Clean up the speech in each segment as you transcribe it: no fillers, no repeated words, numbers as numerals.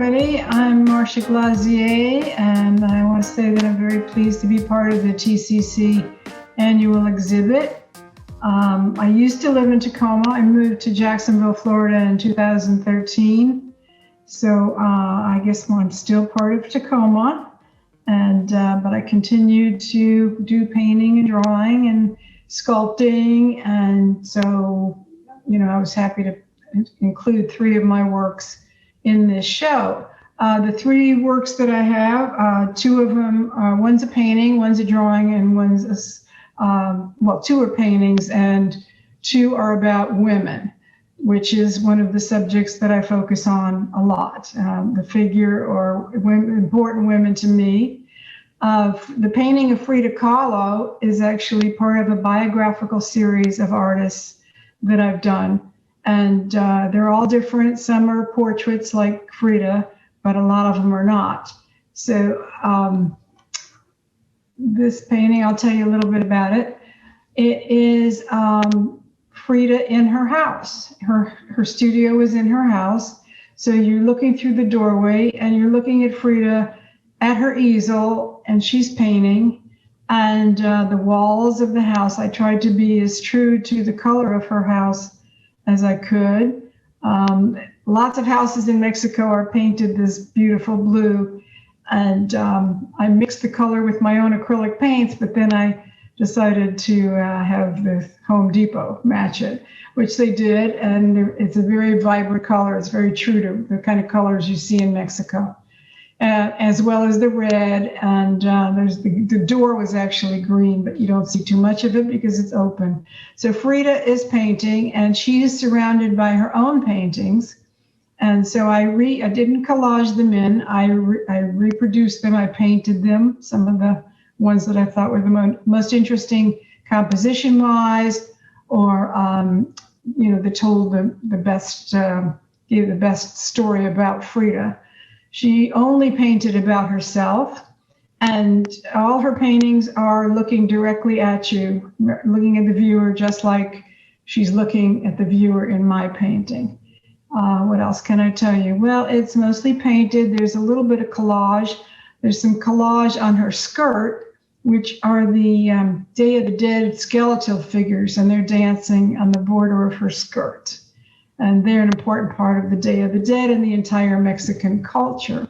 everybody. I'm Marsha Glazière, and I want to say that I'm very pleased to be part of the TCC annual exhibit. I used to live in Tacoma. I moved to Jacksonville, Florida in 2013. So I guess I'm still part of Tacoma, but I continued to do painting and drawing and sculpting, and so I was happy to include 3 of my works in this show. The 3 works that I have, 2 of them, one's a painting, one's a drawing, and one's 2 are paintings and 2 are about women, which is one of the subjects that I focus on a lot, the figure or important women to me. The painting of Frida Kahlo is actually part of a biographical series of artists that I've done. And they're all different. Some are portraits like Frida, but a lot of them are not. So this painting, I'll tell you a little bit about it. It is Frida in her house. Her studio is in her house. So you're looking through the doorway and you're looking at Frida at her easel, and she's painting. And the walls of the house, I tried to be as true to the color of her house as I could. Lots of houses in Mexico are painted this beautiful blue, and I mixed the color with my own acrylic paints, but then I decided to have the Home Depot match it, which they did, and it's a very vibrant color. It's very true to the kind of colors you see in Mexico, as well as the red, and there's the door was actually green, but you don't see too much of it because it's open. So Frida is painting, and she is surrounded by her own paintings. And so I didn't collage them in. I reproduced them. I painted them. Some of the ones that I thought were the most interesting composition-wise, or that told the best, gave the best story about Frida. She only painted about herself, and all her paintings are looking directly at you, looking at the viewer, just like she's looking at the viewer in my painting. What else can I tell you? Well, it's mostly painted. There's a little bit of collage. There's some collage on her skirt, which are the Day of the Dead skeletal figures, and they're dancing on the border of her skirt. And they're an important part of the Day of the Dead and the entire Mexican culture.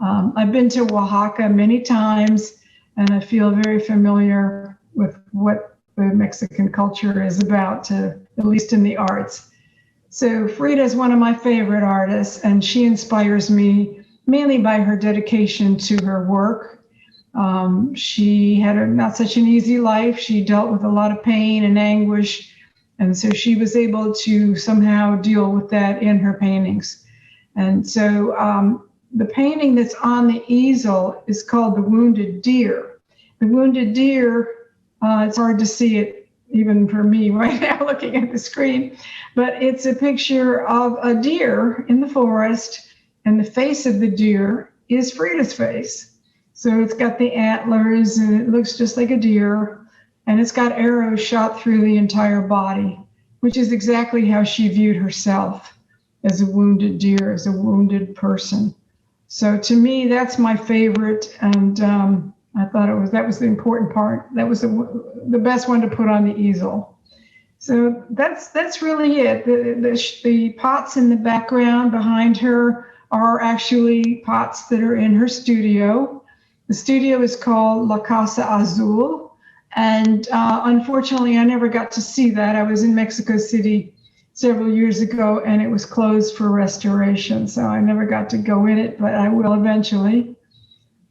I've been to Oaxaca many times, and I feel very familiar with what the Mexican culture is about, at least in the arts. So Frida is one of my favorite artists, and she inspires me mainly by her dedication to her work. She had not such an easy life. She dealt with a lot of pain and anguish, and so she was able to somehow deal with that in her paintings. And so the painting that's on the easel is called The Wounded Deer. The Wounded Deer, it's hard to see it even for me right now looking at the screen, but it's a picture of a deer in the forest, and the face of the deer is Frida's face. So it's got the antlers, and it looks just like a deer. And it's got arrows shot through the entire body, which is exactly how she viewed herself, as a wounded deer, as a wounded person. So to me, that's my favorite, and I thought that was the important part. That was the best one to put on the easel. So that's really it. The pots in the background behind her are actually pots that are in her studio. The studio is called La Casa Azul. And unfortunately, I never got to see that. I was in Mexico City several years ago, and it was closed for restoration. So I never got to go in it, but I will eventually.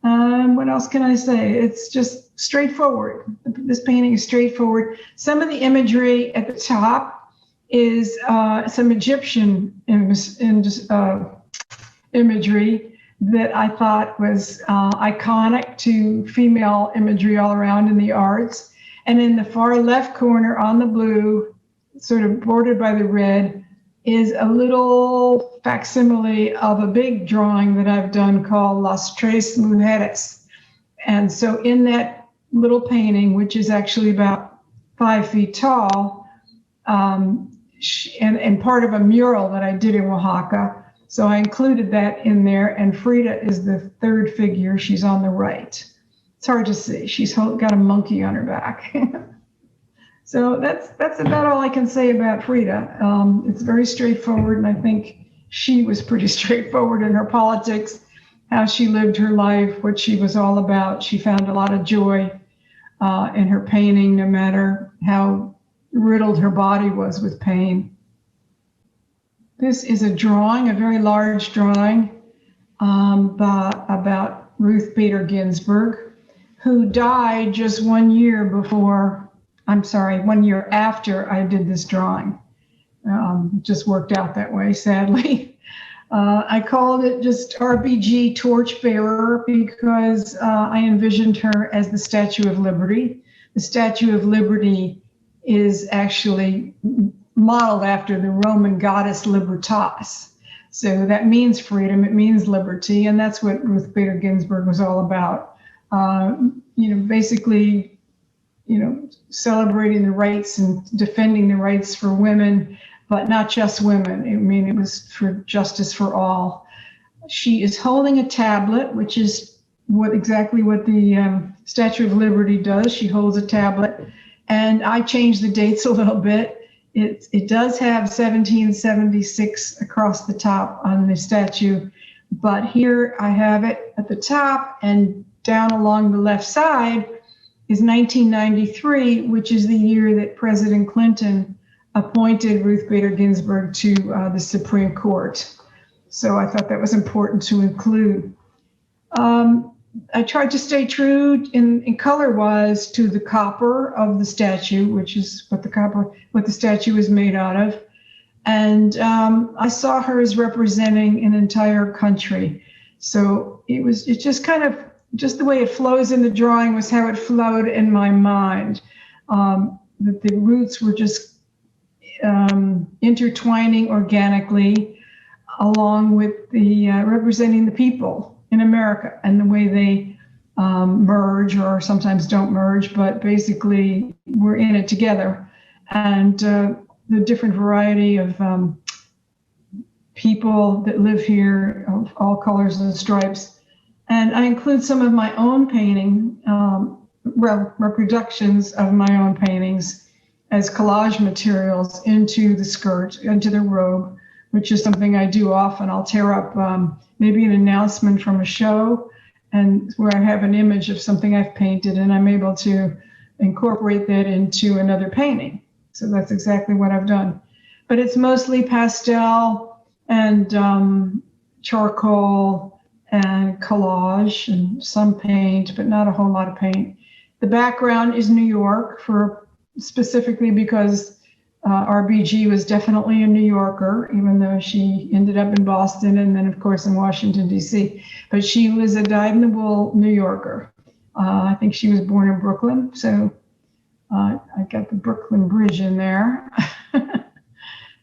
What else can I say? It's just straightforward. This painting is straightforward. Some of the imagery at the top is some Egyptian imagery that I thought was iconic to female imagery all around in the arts. And in the far left corner on the blue, sort of bordered by the red, is a little facsimile of a big drawing that I've done called Las Tres Mujeres. And so in that little painting, which is actually about 5 feet tall, and part of a mural that I did in Oaxaca, So I included that in there, and Frida is the third figure. She's on the right. It's hard to see. She's got a monkey on her back. So that's about all I can say about Frida. It's very straightforward, and I think she was pretty straightforward in her politics, how she lived her life, what she was all about. She found a lot of joy in her painting, no matter how riddled her body was with pain. This is a drawing, a very large drawing about Ruth Bader Ginsburg, who died just 1 year after I did this drawing. It just worked out that way, sadly. I called it just RBG Torchbearer because I envisioned her as the Statue of Liberty. The Statue of Liberty is actually modeled after the Roman goddess Libertas. So that means freedom, it means liberty, and that's what Ruth Bader Ginsburg was all about. Basically, celebrating the rights and defending the rights for women, but not just women. I mean, it was for justice for all. She is holding a tablet, which is exactly what the Statue of Liberty does. She holds a tablet, and I changed the dates a little bit. It does have 1776 across the top on the statue, but here I have it at the top, and down along the left side is 1993, which is the year that President Clinton appointed Ruth Bader Ginsburg to the Supreme Court. So I thought that was important to include. I tried to stay true in color-wise to the copper of the statue, which is what the statue is made out of. And I saw her as representing an entire country. So it just kind of, just the way it flows in the drawing was how it flowed in my mind. That the roots were just intertwining organically along with the representing the people in America and the way they merge, or sometimes don't merge, but basically we're in it together. And the different variety of people that live here of all colors and stripes. And I include some of my own painting, reproductions of my own paintings as collage materials into the skirt, into the robe, which is something I do often. I'll tear up maybe an announcement from a show, and where I have an image of something I've painted, and I'm able to incorporate that into another painting. So that's exactly what I've done. But it's mostly pastel and charcoal and collage and some paint, but not a whole lot of paint. The background is New York, specifically because RBG was definitely a New Yorker, even though she ended up in Boston and then, of course, in Washington, D.C. But she was a dyed-in-the-wool New Yorker. I think she was born in Brooklyn, so I got the Brooklyn Bridge in there.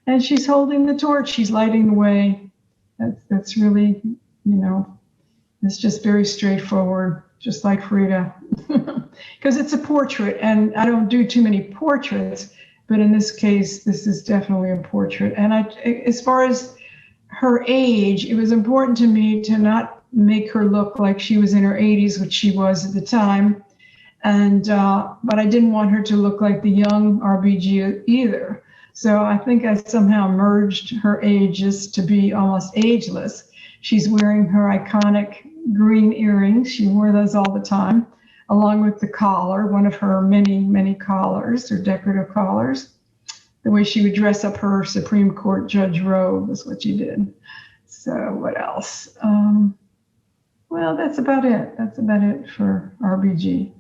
And she's holding the torch. She's lighting the way. That's really, it's just very straightforward, just like Frida. Because it's a portrait, and I don't do too many portraits. But in this case, this is definitely a portrait. And as far as her age, it was important to me to not make her look like she was in her 80s, which she was at the time. And but I didn't want her to look like the young RBG either. So I think I somehow merged her ages to be almost ageless. She's wearing her iconic green earrings. She wore those all the time, along with the collar, one of her many, many collars, or decorative collars. The way she would dress up her Supreme Court judge robe is what she did. So what else? Well, that's about it. That's about it for RBG.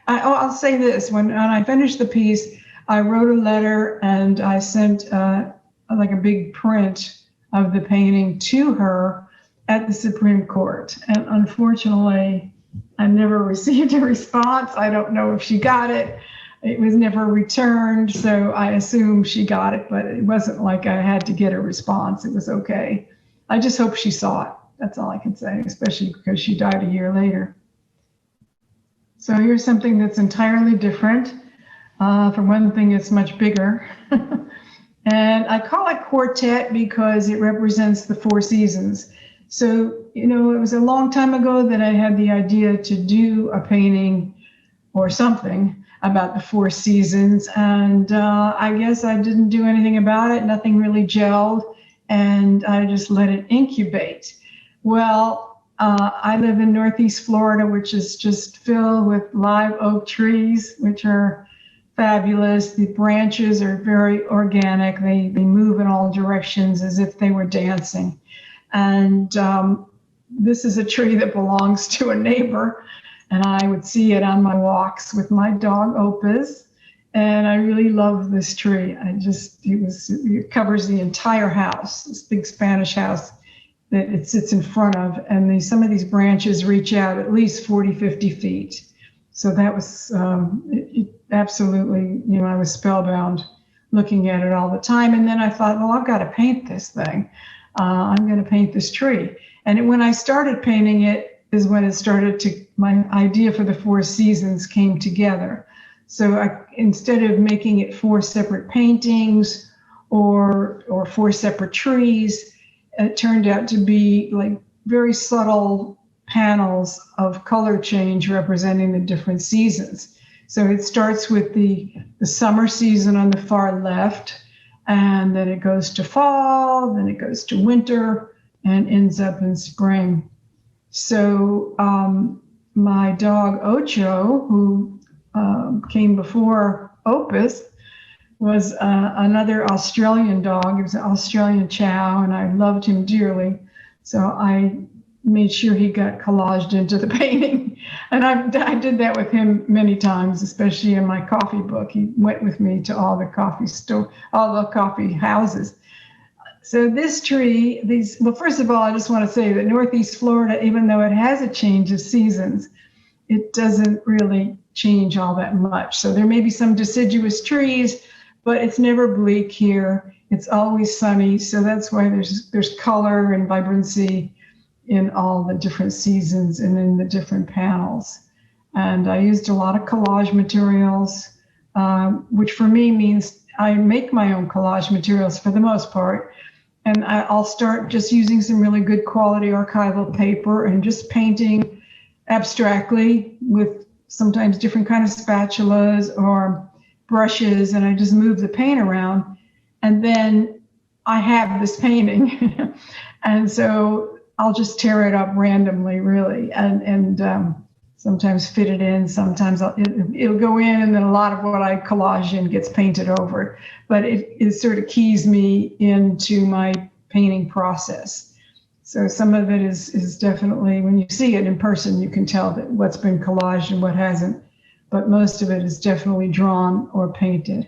I'll say this, when I finished the piece, I wrote a letter and I sent like a big print of the painting to her at the Supreme Court. And unfortunately, I never received a response. I don't know if she got it. It was never returned, so I assume she got it, but it wasn't like I had to get a response. It was okay. I just hope she saw it. That's all I can say, especially because she died a year later. So here's something that's entirely different. For one thing, it's much bigger. And I call it quartet because it represents the four seasons. So, it was a long time ago that I had the idea to do a painting or something about the four seasons. And I guess I didn't do anything about it. Nothing really gelled. And I just let it incubate. Well, I live in Northeast Florida, which is just filled with live oak trees, which are fabulous. The branches are very organic. They move in all directions as if they were dancing. And this is a tree that belongs to a neighbor. And I would see it on my walks with my dog Opus. And I really love this tree. It covers the entire house, this big Spanish house that it sits in front of. And some of these branches reach out at least 40, 50 feet. So that was absolutely, I was spellbound looking at it all the time. And then I thought, well, I've got to paint this thing. I'm going to paint this tree. And when I started painting it is when my idea for the four seasons came together. So instead of making it four separate paintings or four separate trees, it turned out to be like very subtle panels of color change representing the different seasons. So it starts with the summer season on the far left, and then it goes to fall, then it goes to winter, and ends up in spring. So my dog Ocho, who came before Opus, was another Australian dog. He was an Australian Chow, and I loved him dearly. So I made sure he got collaged into the painting. And I did that with him many times, especially in my coffee book. He went with me to all the coffee houses. So this tree, first of all, I just want to say that Northeast Florida, even though it has a change of seasons, it doesn't really change all that much. So there may be some deciduous trees, but it's never bleak here. It's always sunny. So that's why there's color and vibrancy in all the different seasons and in the different panels. And I used a lot of collage materials, which for me means I make my own collage materials for the most part. And I'll start just using some really good quality archival paper and just painting abstractly with sometimes different kind of spatulas or brushes, and I just move the paint around. And then I have this painting. And so I'll just tear it up randomly, really, and sometimes fit it in. Sometimes it'll go in, and then a lot of what I collage in gets painted over. But it sort of keys me into my painting process. So some of it is definitely, when you see it in person, you can tell that what's been collaged and what hasn't. But most of it is definitely drawn or painted.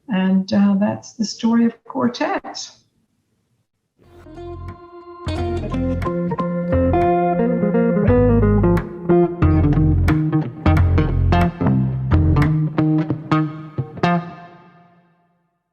And that's the story of Quartet.